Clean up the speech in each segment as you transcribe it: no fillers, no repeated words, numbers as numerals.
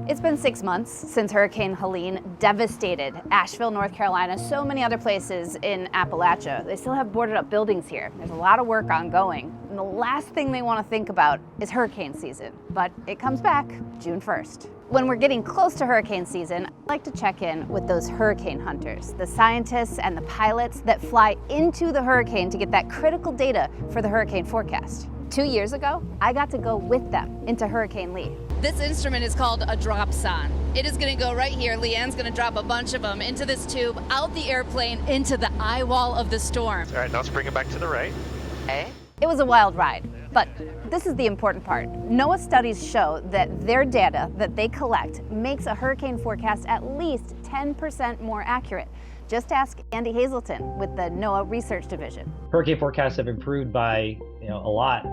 It's been 6 months since Hurricane Helene devastated Asheville, North Carolina, so many other places in Appalachia. They still have boarded up buildings here. There's a lot of work ongoing. And the last thing they want to think about is hurricane season, but it comes back June 1st. When we're getting close to hurricane season, I like to check in with those hurricane hunters, the scientists and the pilots that fly into the hurricane to get that critical data for the hurricane forecast. 2 years ago, I got to go with them into Hurricane Lee. This instrument is called a dropson. It is going to go right here. Leanne's going to drop a bunch of them into this tube, out the airplane, into the eye wall of the storm. All right, now let's bring it back to the right. Okay. It was a wild ride, but this is the important part. NOAA studies show that their data that they collect makes a hurricane forecast at least 10% more accurate. Just ask Andy Hazelton with the NOAA Research Division. Hurricane forecasts have improved by a lot.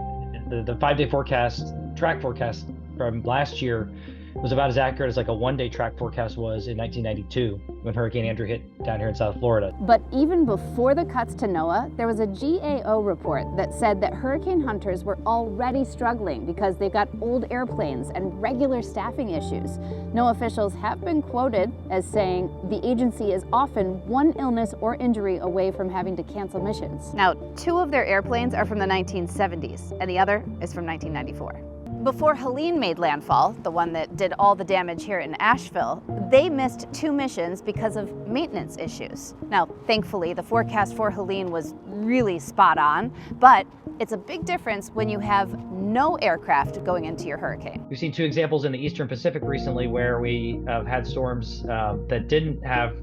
The 5-day forecast, track forecast from last year was about as accurate as like a 1-day track forecast was in 1992 when Hurricane Andrew hit down here in South Florida. But even before the cuts to NOAA, there was a GAO report that said that hurricane hunters were already struggling because they've got old airplanes and regular staffing issues. NOAA officials have been quoted as saying the agency is often one illness or injury away from having to cancel missions. Now, 2 of their airplanes are from the 1970s, and the other is from 1994. Before Helene made landfall, the one that did all the damage here in Asheville, they missed 2 missions because of maintenance issues. Now, thankfully, the forecast for Helene was really spot on, but it's a big difference when you have no aircraft going into your hurricane. We've seen 2 examples in the Eastern Pacific recently where we had storms that didn't have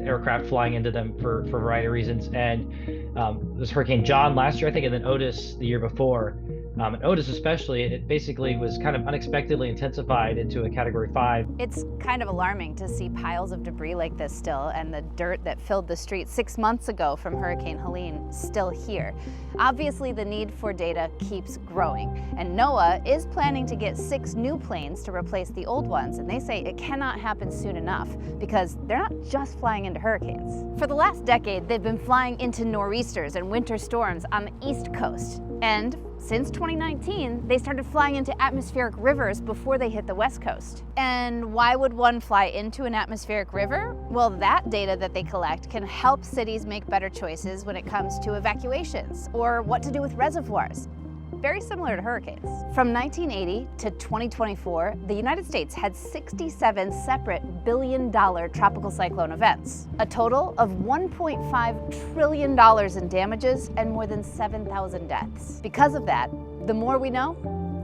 aircraft flying into them for a variety of reasons. And it was Hurricane John last year, I think, and then Otis the year before. And Otis especially, it basically was kind of unexpectedly intensified into a Category 5. It's kind of alarming to see piles of debris like this still, and the dirt that filled the streets 6 months ago from Hurricane Helene still here. Obviously, the need for data keeps growing, and NOAA is planning to get 6 new planes to replace the old ones, and they say it cannot happen soon enough because they're not just flying into hurricanes. For the last decade, they've been flying into nor'easters and winter storms on the East Coast, and since 2019, they started flying into atmospheric rivers before they hit the West Coast. And why would one fly into an atmospheric river? Well, that data that they collect can help cities make better choices when it comes to evacuations or what to do with reservoirs. Very similar to hurricanes. From 1980 to 2024, the United States had 67 separate billion-dollar tropical cyclone events, a total of $1.5 trillion in damages and more than 7,000 deaths. Because of that, the more we know,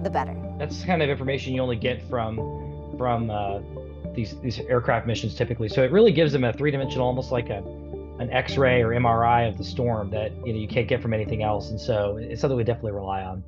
the better. That's the kind of information you only get from these aircraft missions typically. So it really gives them a 3-dimensional, almost like an X-ray or MRI of the storm that you can't get from anything else, and so it's something we definitely rely on.